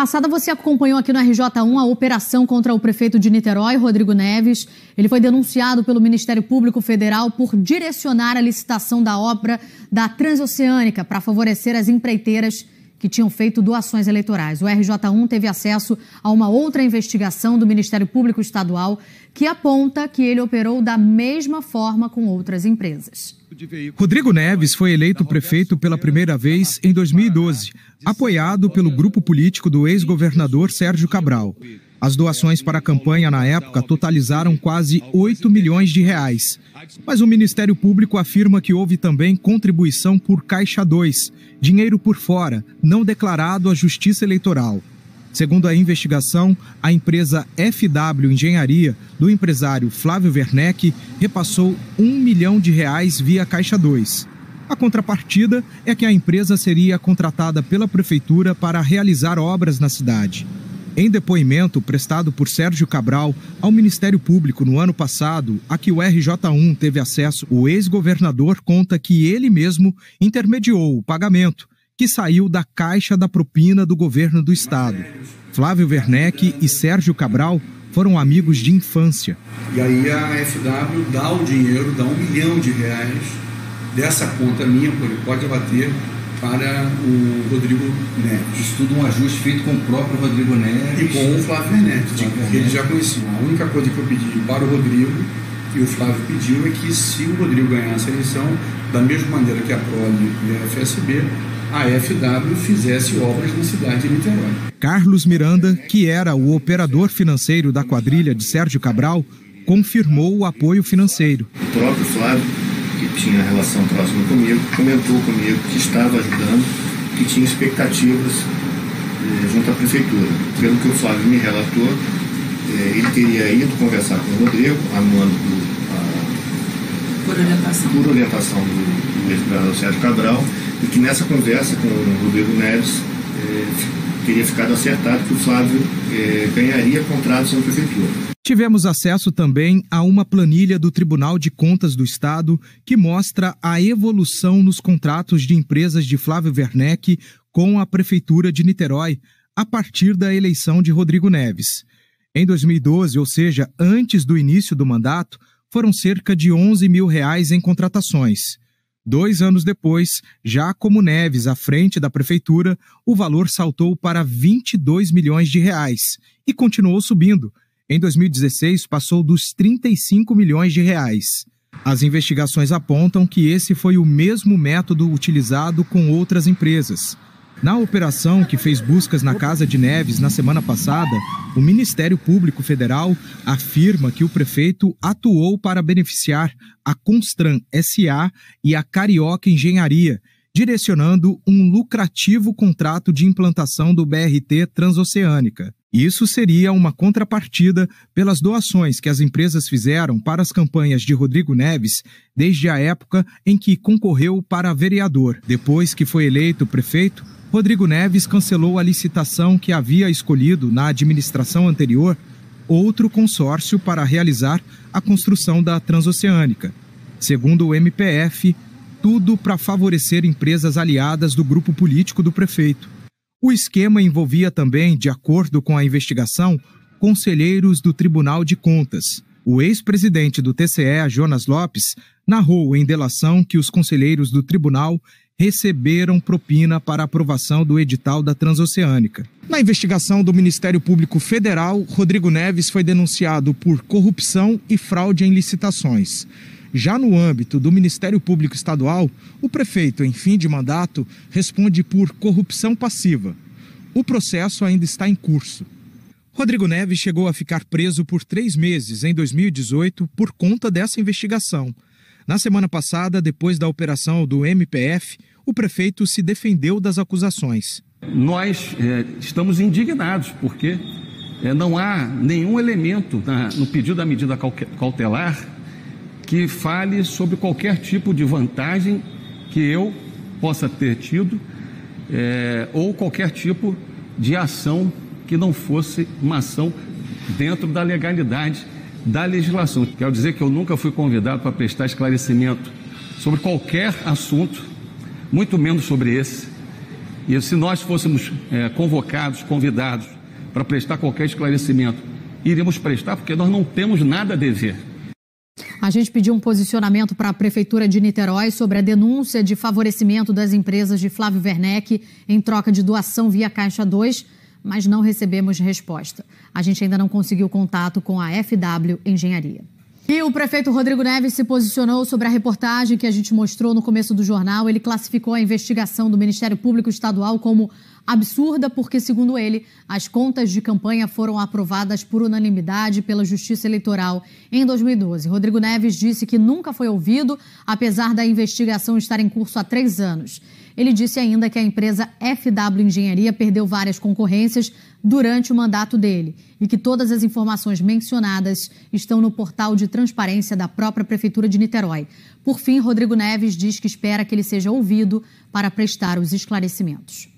passada você acompanhou aqui no RJ1 a operação contra o prefeito de Niterói, Rodrigo Neves. Ele foi denunciado pelo Ministério Público Federal por direcionar a licitação da obra da Transoceânica para favorecer as empreiteiras que tinham feito doações eleitorais. O RJ1 teve acesso a uma outra investigação do Ministério Público Estadual que aponta que ele operou da mesma forma com outras empresas. Rodrigo Neves foi eleito prefeito pela primeira vez em 2012, apoiado pelo grupo político do ex-governador Sérgio Cabral. As doações para a campanha na época totalizaram quase 8 milhões de reais. Mas o Ministério Público afirma que houve também contribuição por Caixa 2, dinheiro por fora, não declarado à Justiça Eleitoral. Segundo a investigação, a empresa FW Engenharia, do empresário Flávio Werneck, repassou 1 milhão de reais via Caixa 2. A contrapartida é que a empresa seria contratada pela Prefeitura para realizar obras na cidade. Em depoimento prestado por Sérgio Cabral ao Ministério Público no ano passado, a que o RJ1 teve acesso, o ex-governador conta que ele mesmo intermediou o pagamento, que saiu da caixa da propina do governo do estado. Flávio Werneck e Sérgio Cabral foram amigos de infância. E aí a FW dá o dinheiro, dá 1 milhão de reais dessa conta minha, pode abater, para o Rodrigo Neves. Isso tudo um ajuste feito com o próprio Rodrigo Neves. E com o Flávio Werneck, que eles já conheciam. A única coisa que eu pedi para o Rodrigo, e o Flávio pediu, é que se o Rodrigo ganhasse a eleição, da mesma maneira que a Prole e a FSB, a FW fizesse obras na cidade de Niterói. Carlos Miranda, que era o operador financeiro da quadrilha de Sérgio Cabral, confirmou o apoio financeiro. O próprio Flávio, que tinha relação próxima comigo, comentou comigo que estava ajudando, que tinha expectativas junto à prefeitura. Pelo que o Flávio me relatou, ele teria ido conversar com o Rodrigo, por orientação do ex-governador Sérgio Cabral, e que nessa conversa com o Rodrigo Neves teria ficado acertado que o Flávio ganharia contratos na prefeitura. Tivemos acesso também a uma planilha do Tribunal de Contas do Estado que mostra a evolução nos contratos de empresas de Flávio Werneck com a Prefeitura de Niterói a partir da eleição de Rodrigo Neves. Em 2012, ou seja, antes do início do mandato, foram cerca de 11 mil reais em contratações. 2 anos depois, já como Neves à frente da Prefeitura, o valor saltou para 22 milhões de reais e continuou subindo. Em 2016, passou dos 35 milhões de reais. As investigações apontam que esse foi o mesmo método utilizado com outras empresas. Na operação que fez buscas na casa de Neves na semana passada, o Ministério Público Federal afirma que o prefeito atuou para beneficiar a Constran S.A. e a Carioca Engenharia, direcionando um lucrativo contrato de implantação do BRT Transoceânica. Isso seria uma contrapartida pelas doações que as empresas fizeram para as campanhas de Rodrigo Neves desde a época em que concorreu para vereador. Depois que foi eleito prefeito, Rodrigo Neves cancelou a licitação que havia escolhido na administração anterior outro consórcio para realizar a construção da Transoceânica. Segundo o MPF, tudo para favorecer empresas aliadas do grupo político do prefeito. O esquema envolvia também, de acordo com a investigação, conselheiros do Tribunal de Contas. O ex-presidente do TCE, Jonas Lopes, narrou em delação que os conselheiros do tribunal receberam propina para aprovação do edital da Transoceânica. Na investigação do Ministério Público Federal, Rodrigo Neves foi denunciado por corrupção e fraude em licitações. Já no âmbito do Ministério Público Estadual, o prefeito, em fim de mandato, responde por corrupção passiva. O processo ainda está em curso. Rodrigo Neves chegou a ficar preso por 3 meses em 2018 por conta dessa investigação. Na semana passada, depois da operação do MPF, o prefeito se defendeu das acusações. Nós estamos indignados porque não há nenhum elemento no pedido da medida cautelar que fale sobre qualquer tipo de vantagem que eu possa ter tido ou qualquer tipo de ação que não fosse uma ação dentro da legalidade da legislação. Quero dizer que eu nunca fui convidado para prestar esclarecimento sobre qualquer assunto, muito menos sobre esse. E se nós fôssemos convidados para prestar qualquer esclarecimento, iríamos prestar porque nós não temos nada a dever. A gente pediu um posicionamento para a Prefeitura de Niterói sobre a denúncia de favorecimento das empresas de Flávio Werneck em troca de doação via Caixa 2, mas não recebemos resposta. A gente ainda não conseguiu contato com a FW Engenharia. E o prefeito Rodrigo Neves se posicionou sobre a reportagem que a gente mostrou no começo do jornal. Ele classificou a investigação do Ministério Público Estadual como absurda porque, segundo ele, as contas de campanha foram aprovadas por unanimidade pela Justiça Eleitoral em 2012. Rodrigo Neves disse que nunca foi ouvido, apesar da investigação estar em curso há 3 anos. Ele disse ainda que a empresa FW Engenharia perdeu várias concorrências durante o mandato dele e que todas as informações mencionadas estão no portal de transparência da própria Prefeitura de Niterói. Por fim, Rodrigo Neves diz que espera que ele seja ouvido para prestar os esclarecimentos.